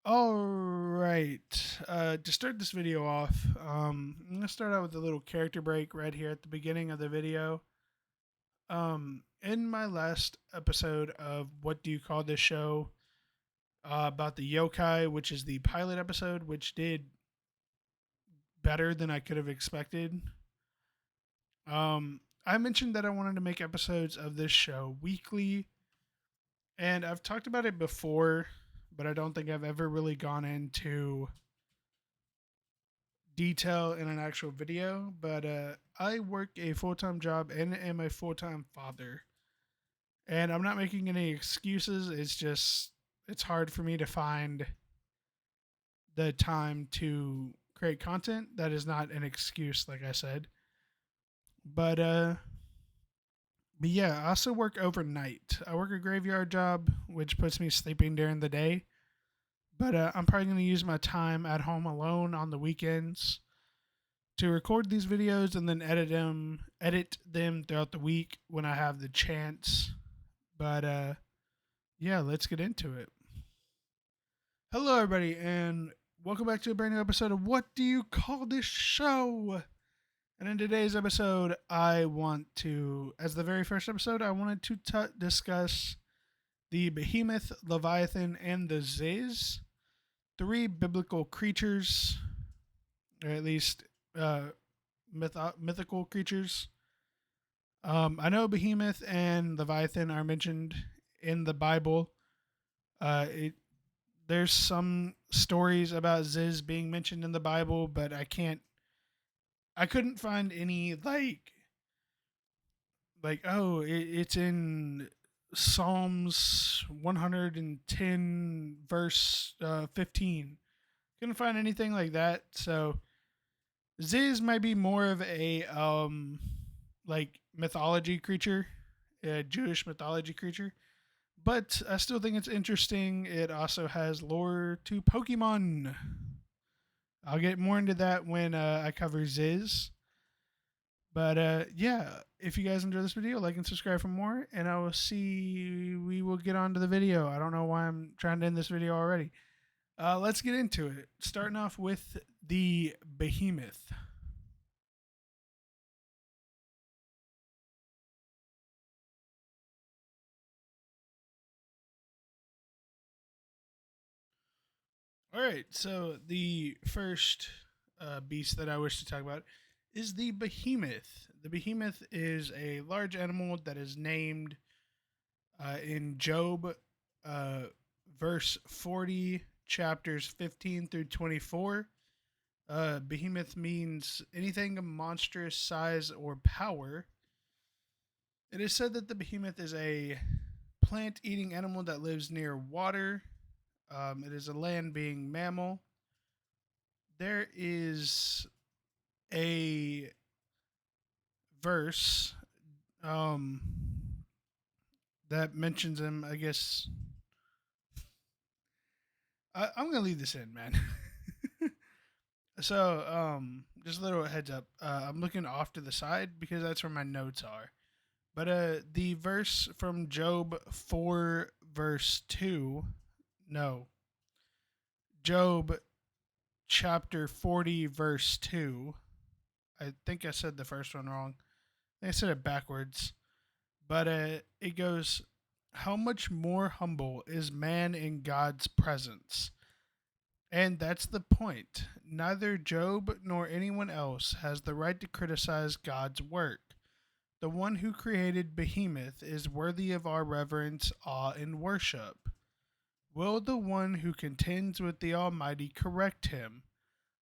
All right. To start this video off, I'm gonna start out with a little character break right here at the beginning of the video. In my last episode of What Do You Call This Show, about the yokai, which is the pilot episode, which did better than I could have expected. I mentioned that I wanted to make episodes of this show weekly, and I've talked about it before, but I don't think I've ever really gone into detail in an actual video. But I work a full time job and am a full time father. And I'm not making any excuses. It's just, it's hard for me to find the time to create content. That is not an excuse, like I said. But, uh, but yeah, I also work overnight. I work a graveyard job, which puts me sleeping during the day. But I'm probably going to use my time at home alone on the weekends to record these videos and then edit them throughout the week when I have the chance. But yeah, let's get into it. Hello everybody and welcome back to a brand new episode of What Do You Call This Show? And in today's episode, I want to, as the very first episode, I wanted to discuss the Behemoth, Leviathan, and the Ziz, three biblical creatures, or at least uh, mythical creatures. I know Behemoth and Leviathan are mentioned in the Bible. Uh, it, there's some stories about Ziz being mentioned in the Bible, but I couldn't find any it's in Psalms 110 verse 15. Couldn't find anything like that. So Ziz might be more of a like mythology creature, a Jewish mythology creature. But I still think it's interesting. It also has lore to Pokemon. I'll get more into that when I cover Ziz. But yeah, if you guys enjoy this video, like and subscribe for more, and I will see. We will get on to the video. I don't know why I'm trying to end this video already. Let's get into it. Starting off with the Behemoth. All right, so the first beast that I wish to talk about is the Behemoth. The Behemoth is a large animal that is named in Job, uh, verse 40, chapters 15 through 24. Behemoth means anything of monstrous size or power. It is said that the behemoth is a plant eating animal that lives near water. It is a land being mammal. There is a verse um, that mentions him. I guess I'm going to leave this in, man. So, just a little heads up. I'm looking off to the side because that's where my notes are. But the verse from Job 4, verse 2, no, Job chapter 40, verse 2. I think I said the first one wrong. I said it backwards. But it goes, how much more humble is man in God's presence? And that's the point. Neither Job nor anyone else has the right to criticize God's work. The one who created Behemoth is worthy of our reverence, awe, and worship. Will the one who contends with the Almighty correct him?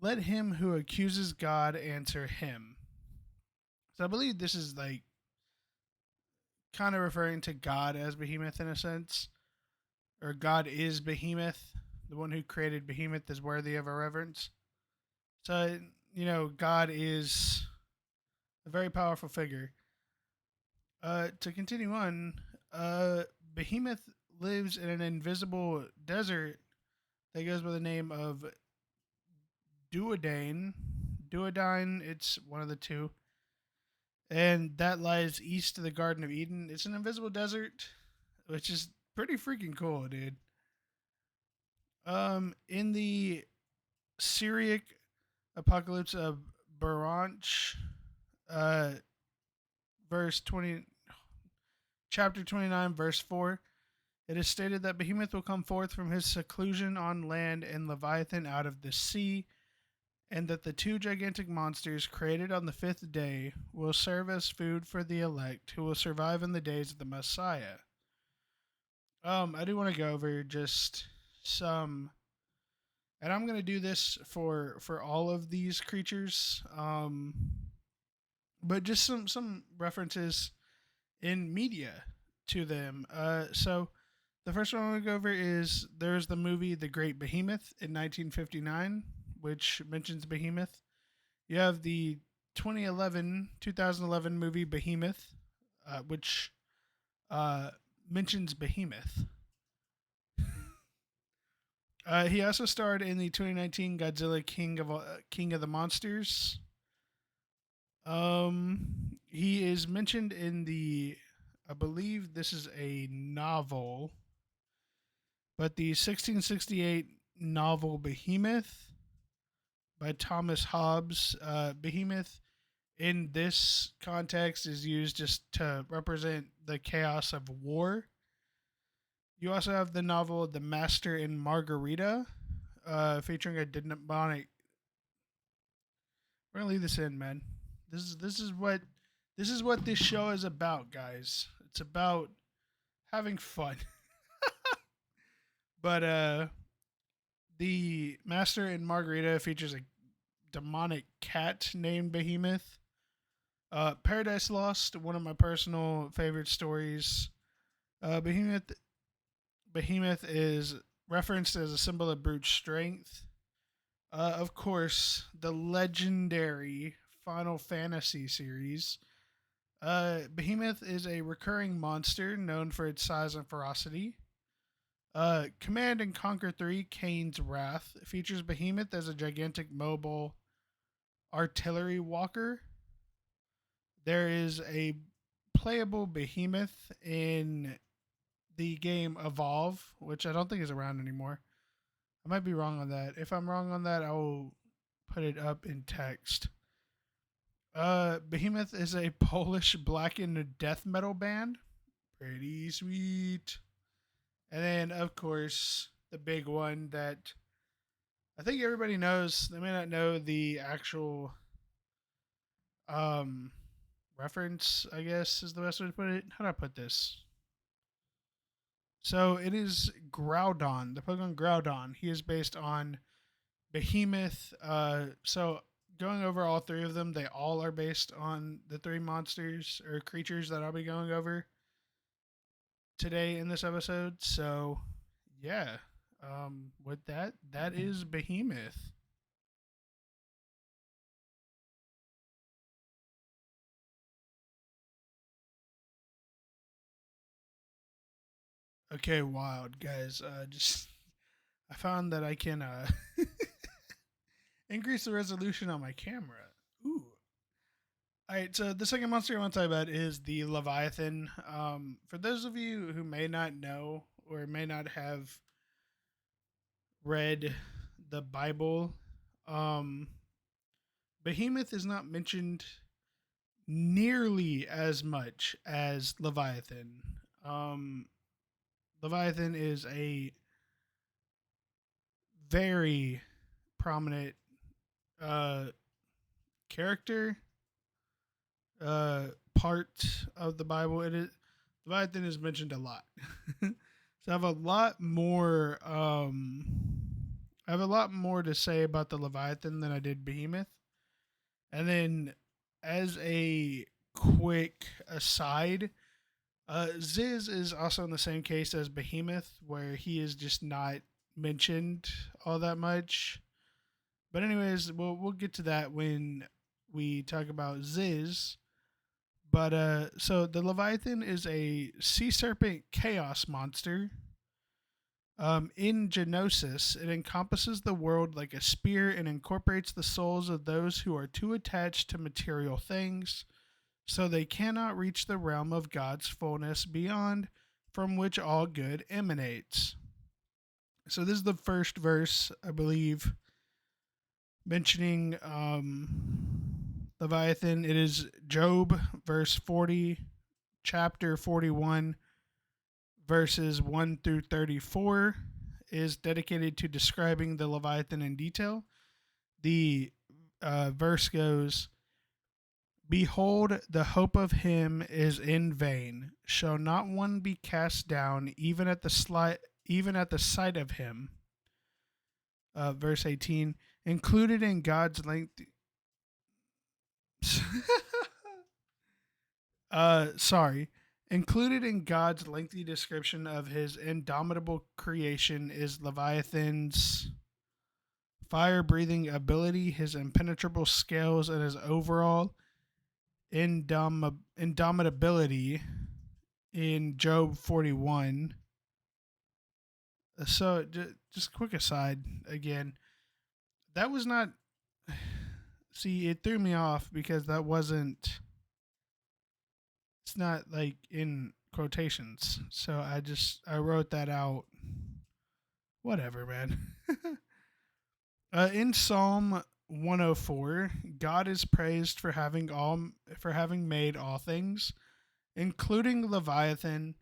Let him who accuses God answer him. So I believe this is like kind of referring to God as Behemoth in a sense, or God is Behemoth. The one who created Behemoth is worthy of our reverence. So, God is a very powerful figure. To continue on, Behemoth lives in an invisible desert that goes by the name of Duodane. Duodine, it's one of the two. And that lies east of the Garden of Eden. It's an invisible desert, which is pretty freaking cool, dude. In the Syriac apocalypse of Baranch, uh, verse 20, chapter 29, verse 4, it is stated that Behemoth will come forth from his seclusion on land and Leviathan out of the sea, and that the two gigantic monsters created on the fifth day will serve as food for the elect who will survive in the days of the Messiah. I do want to go over just some, and I'm gonna do this for all of these creatures. But just some references in media to them. So the first one I want to go over is there's the movie The Great Behemoth in 1959, which mentions Behemoth. You have the 2011 movie Behemoth, which uh, mentions Behemoth. He also starred in the 2019 Godzilla King of the Monsters. He is mentioned in the, I believe this is a novel, but the 1668 novel Behemoth by Thomas Hobbes. Behemoth in this context is used just to represent the chaos of war. You also have the novel The Master and Margarita, featuring a demonic. We're gonna leave this in, man. This is what this show is about, guys. It's about having fun. But the Master and Margarita features a demonic cat named Behemoth. Paradise Lost, one of my personal favorite stories. Behemoth is referenced as a symbol of brute strength. Of course, the legendary Final Fantasy series. Behemoth is a recurring monster known for its size and ferocity. Command and Conquer 3 Kane's Wrath features Behemoth as a gigantic mobile artillery walker. There is a playable Behemoth in the game Evolve, which I don't think is around anymore. I might be wrong on that. If I'm wrong on that, I will put it up in text. Behemoth is a Polish blackened death metal band. Pretty sweet. And then, of course, the big one that I think everybody knows. They may not know the actual um, reference, I guess is the best way to put it. How do I put this? So it is Groudon, the Pokemon Groudon. He is based on Behemoth. So going over all three of them, they all are based on the three monsters or creatures that I'll be going over today in this episode. So yeah, with that, that is Behemoth. Okay, wild guys. Just I found that I can increase the resolution on my camera. Ooh. All right, so the second monster I want to talk about is the Leviathan. For those of you who may not know or may not have read the Bible, um, Behemoth is not mentioned nearly as much as Leviathan. Um, Leviathan is a very prominent uh, character, part of the Bible. It is Leviathan is mentioned a lot, so I have a lot more. I have a lot more to say about the Leviathan than I did Behemoth. And then, as a quick aside, Ziz is also in the same case as Behemoth, where he is just not mentioned all that much. But anyways, we'll get to that when we talk about Ziz. But so the Leviathan is a sea serpent chaos monster. In Genosis, it encompasses the world like a spear and incorporates the souls of those who are too attached to material things, so they cannot reach the realm of God's fullness beyond, from which all good emanates. So this is the first verse, I believe, mentioning Leviathan. It is Job, verse 40, chapter 41, verses 1 through 34, is dedicated to describing the Leviathan in detail. The verse goes, "Behold, the hope of him is in vain. Shall not one be cast down, even at the sight of him?" Verse 18, included in God's length. Sorry. Included in God's lengthy description of his indomitable creation is Leviathan's fire breathing ability, his impenetrable scales, and his overall indomitability in Job 41. So, just quick aside again, that was not. See, it threw me off because that wasn't. It's not like in quotations. So I wrote that out. Whatever, man. In Psalm 104, God is praised for having made all things, including Leviathan,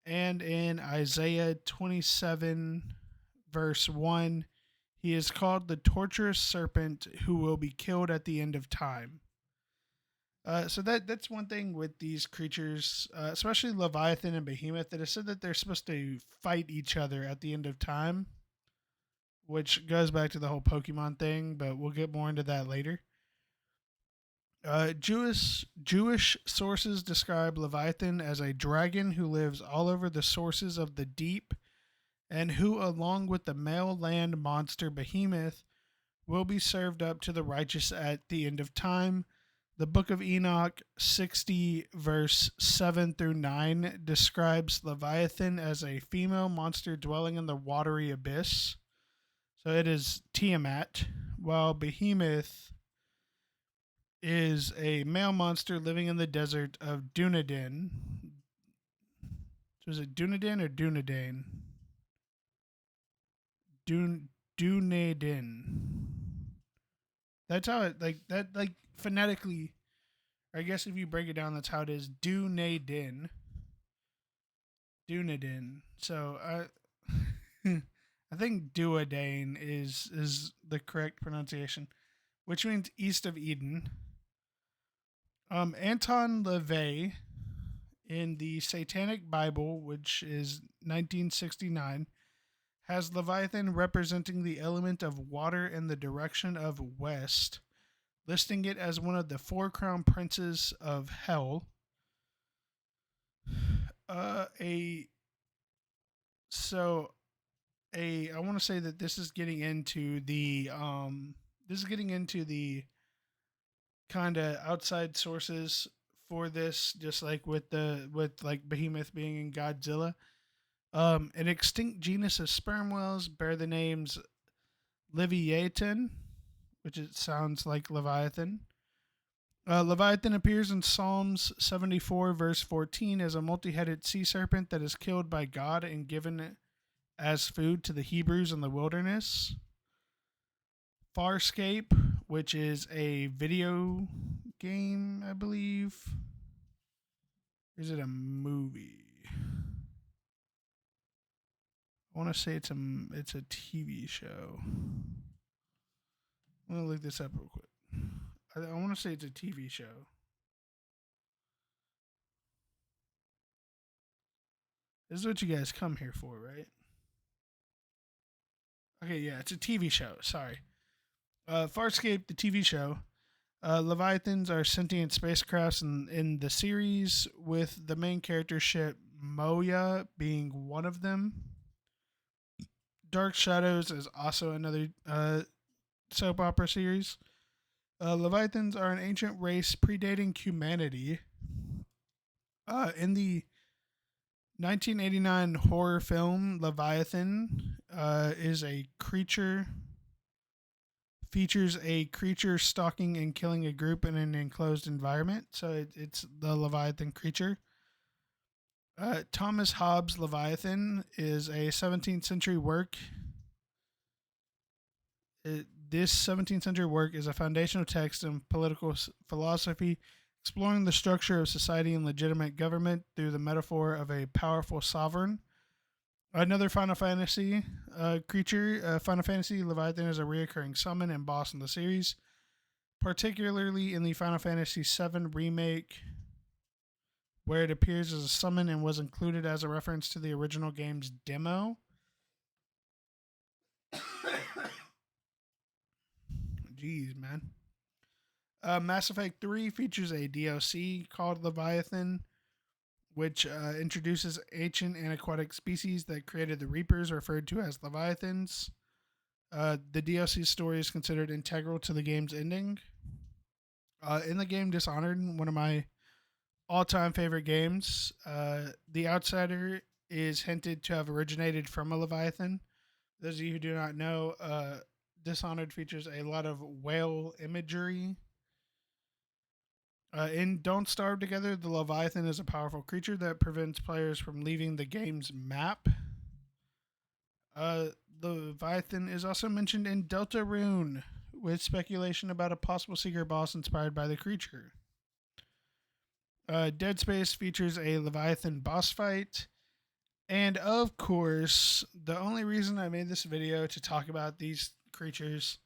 and in Isaiah 27 verse 1, he is called the torturous serpent who will be killed at the end of time. So that's one thing with these creatures, especially Leviathan and Behemoth, that is said that they're supposed to fight each other at the end of time, which goes back to the whole Pokemon thing, but we'll get more into that later. Jewish sources describe Leviathan as a dragon who lives all over the sources of the deep, and who, along with the male land monster Behemoth, will be served up to the righteous at the end of time. The Book of Enoch 60, verse 7 through 9, describes Leviathan as a female monster dwelling in the watery abyss. So it is Tiamat, while Behemoth is a male monster living in the desert of Dunedin. So is it Dunedin or Dunedin? Dunedin. That's how it, like, that, like, phonetically, I guess if you break it down, that's how it is. Dunedin. Dunedin. So I think Duodane is the correct pronunciation, which means east of Eden. Anton LaVey in the Satanic Bible, which is 1969, has Leviathan representing the element of water in the direction of west, listing it as one of the four crown princes of hell. A so a I want to say that this is getting into the kind of outside sources for this, just like with like Behemoth being in Godzilla. An extinct genus of sperm whales bear the names Leviathan, which it sounds like Leviathan. Leviathan appears in Psalms 74, verse 14, as a multi headed sea serpent that is killed by God and given as food to the Hebrews in the wilderness. Farscape, which is a video game, I believe. Or is it a movie? I want to say it's a TV show. I'm gonna look this up real quick. I want to say it's a TV show. This is what you guys come here for, right? Okay, yeah, it's a TV show. Sorry. Farscape, the TV show. Leviathans are sentient spacecrafts in the series, with the main character ship Moya being one of them. Dark Shadows is also another soap opera series. Leviathans are an ancient race predating humanity. In the 1989 horror film Leviathan, is a creature features a creature stalking and killing a group in an enclosed environment. So it's the Leviathan creature. Thomas Hobbes' Leviathan is a 17th century work. This 17th century work is a foundational text in political philosophy, exploring the structure of society and legitimate government through the metaphor of a powerful sovereign. Another Final Fantasy creature, Final Fantasy Leviathan is a reoccurring summon and boss in the series, particularly in the Final Fantasy VII Remake, where it appears as a summon and was included as a reference to the original game's demo. Jeez, man. Mass Effect 3 features a DLC called Leviathan, which introduces ancient and aquatic species that created the Reapers, referred to as Leviathans. The DLC story is considered integral to the game's ending. In the game Dishonored, one of my all-time favorite games, the Outsider is hinted to have originated from a Leviathan. Those of you who do not know, Dishonored features a lot of whale imagery. In Don't Starve Together, the Leviathan is a powerful creature that prevents players from leaving the game's map. The Leviathan is also mentioned in Deltarune, with speculation about a possible secret boss inspired by the creature. Dead Space features a Leviathan boss fight. And of course, the only reason I made this video to talk about these creatures,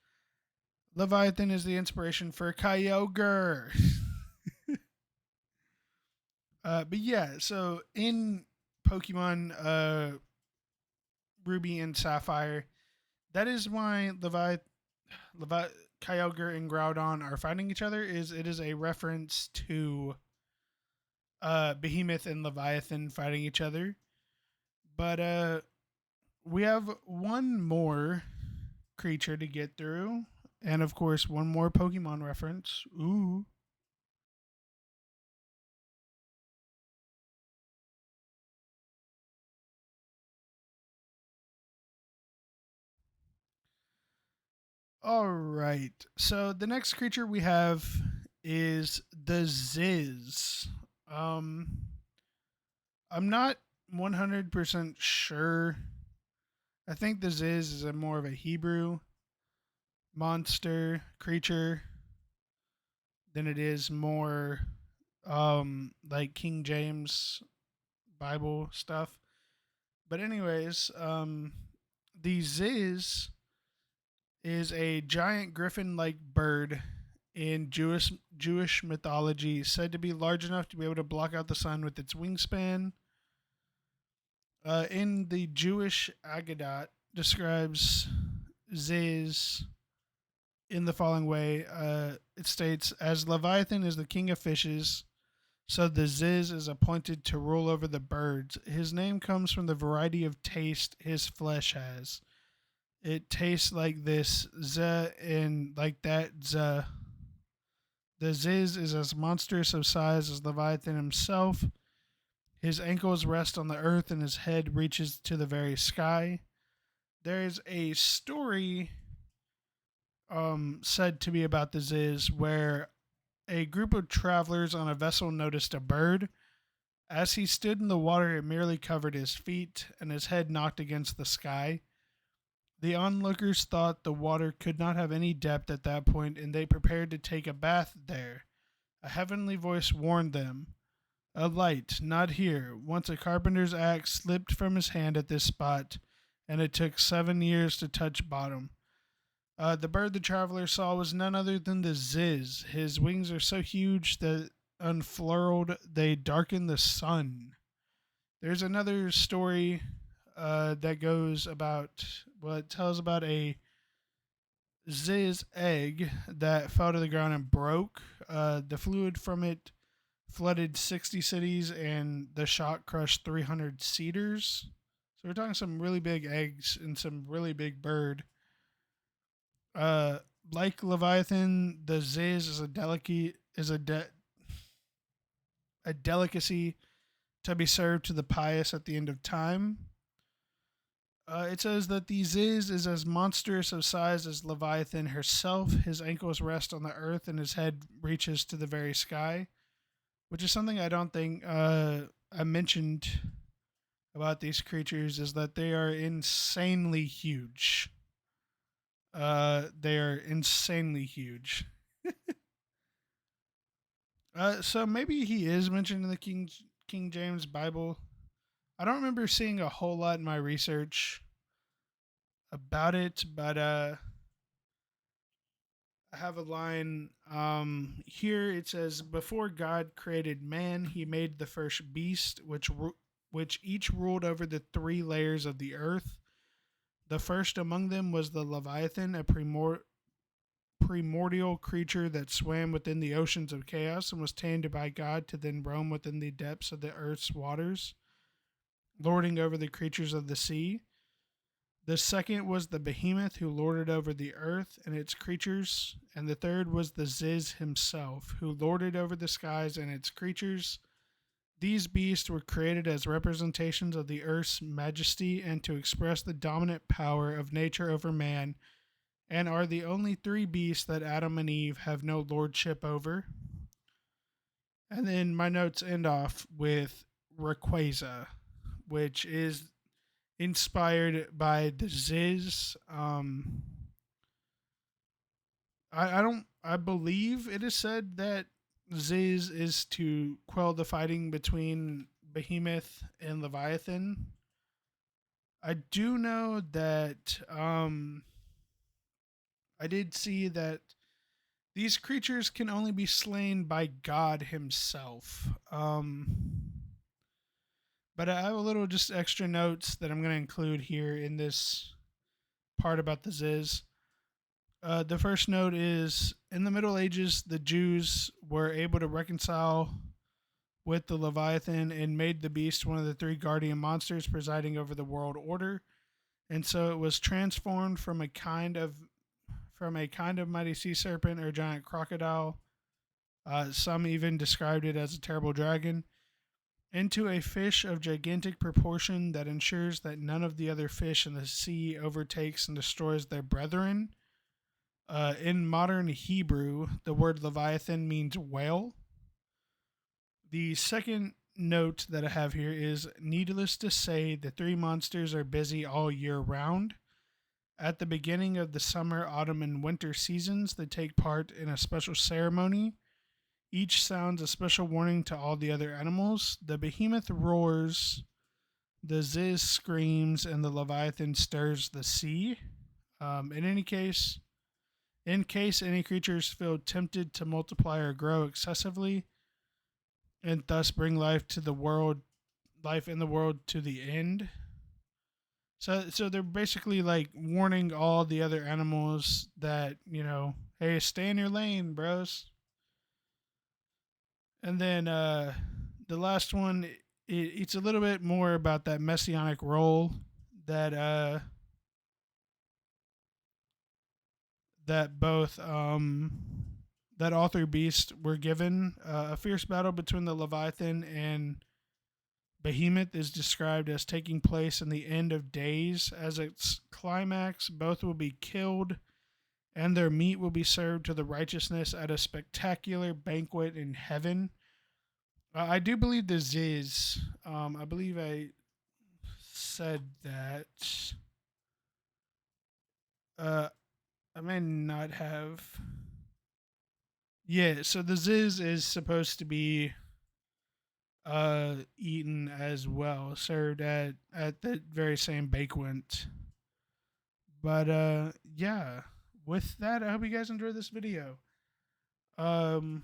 Leviathan is the inspiration for Kyogre. But yeah, so in Pokemon Ruby and Sapphire, that is why Kyogre and Groudon are fighting each other. It is a reference to Behemoth and Leviathan fighting each other. But we have one more creature to get through, and of course, one more Pokemon reference. Ooh. All right. So the next creature we have is the Ziz. Um, I'm not 100% sure. I think the Ziz is a more of a Hebrew monster creature than it is more like King James Bible stuff. But anyways, the Ziz is a giant griffin-like bird in Jewish mythology, said to be large enough to be able to block out the sun with its wingspan. In the Jewish Aggadah, describes Ziz in the following way. It states, as Leviathan is the king of fishes, so the Ziz is appointed to rule over the birds. His name comes from the variety of taste his flesh has. It tastes like this, z, and like that, z. The Ziz is as monstrous of size as Leviathan himself. His ankles rest on the earth and his head reaches to the very sky. There is a story said to be about the Ziz where a group of travelers on a vessel noticed a bird. As he stood in the water, it merely covered his feet and his head knocked against the sky. The onlookers thought the water could not have any depth at that point, and they prepared to take a bath there. A heavenly voice warned them, a light, not here. Once a carpenter's axe slipped from his hand at this spot, and it took 7 years to touch bottom. The bird the traveler saw was none other than the Ziz. His wings are so huge that unfurled they darken the sun. There's another story that goes about, well, it tells about a Ziz egg that fell to the ground and broke. The fluid from it flooded 60 cities, and the shock crushed 300 cedars. So we're talking some really big eggs and some really big bird. Like Leviathan, the Ziz is a delicacy to be served to the pious at the end of time. It says that the Ziz is as monstrous of size as Leviathan herself. His ankles rest on the earth and his head reaches to the very sky, which is something I don't think I mentioned about these creatures is that they are insanely huge. They are insanely huge. So maybe he is mentioned in the King James Bible. I don't remember seeing a whole lot in my research about it, but I have a line here. It says, "Before God created man, He made the first beast, which each ruled over the three layers of the earth. The first among them was the Leviathan, a primordial creature that swam within the oceans of chaos and was tamed by God to then roam within the depths of the earth's waters, lording over the creatures of the sea. The second was the Behemoth, who lorded over the earth and its creatures. And the third was the Ziz himself, who lorded over the skies and its creatures. These beasts were created as representations of the earth's majesty and to express the dominant power of nature over man, and are the only three beasts that Adam and Eve have no lordship over." And then my notes end off with Rayquaza, which is inspired by the Ziz. I don't. I believe it is said that Ziz is to quell the fighting between Behemoth and Leviathan. I do know that I did see that these creatures can only be slain by God Himself. But I have a little just extra notes that I'm going to include here in this part about the Ziz. The first note is, in the Middle Ages, the Jews were able to reconcile with the Leviathan and made the beast one of the three guardian monsters presiding over the world order. And so it was transformed from a kind of mighty sea serpent or giant crocodile. Some even described it as a terrible dragon, into a fish of gigantic proportion that ensures that none of the other fish in the sea overtakes and destroys their brethren. In modern Hebrew, the word Leviathan means whale. The second note that I have here is, needless to say, the three monsters are busy all year round. At the beginning of the summer, autumn, and winter seasons, they take part in a special ceremony. Each sounds a special warning to all the other animals. The Behemoth roars, the Ziz screams, and the Leviathan stirs the sea. In case any creatures feel tempted to multiply or grow excessively, and thus bring life in the world to the end. So they're basically like warning all the other animals that, hey, stay in your lane, bros. And then the last one, it's a little bit more about that messianic role that both that author beast were given. A fierce battle between the Leviathan and Behemoth is described as taking place in the end of days. As its climax, both will be killed, and their meat will be served to the righteousness at a spectacular banquet in heaven. I do believe this is. I believe I said that. I may not have. Yeah, so the Ziz is supposed to be eaten as well, served at the very same banquet. But yeah, with that, I hope you guys enjoyed this video. I'm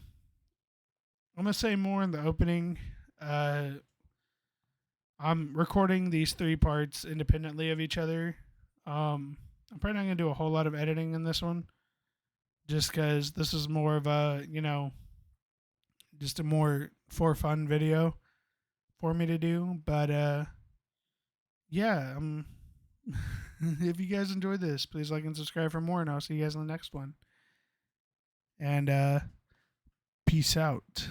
gonna say more in the opening. I'm recording these three parts independently of each other. I'm probably not gonna do a whole lot of editing in this one, just because this is more of a just a more for fun video for me to do. But yeah, if you guys enjoyed this, please like and subscribe for more, and I'll see you guys in the next one. And peace out.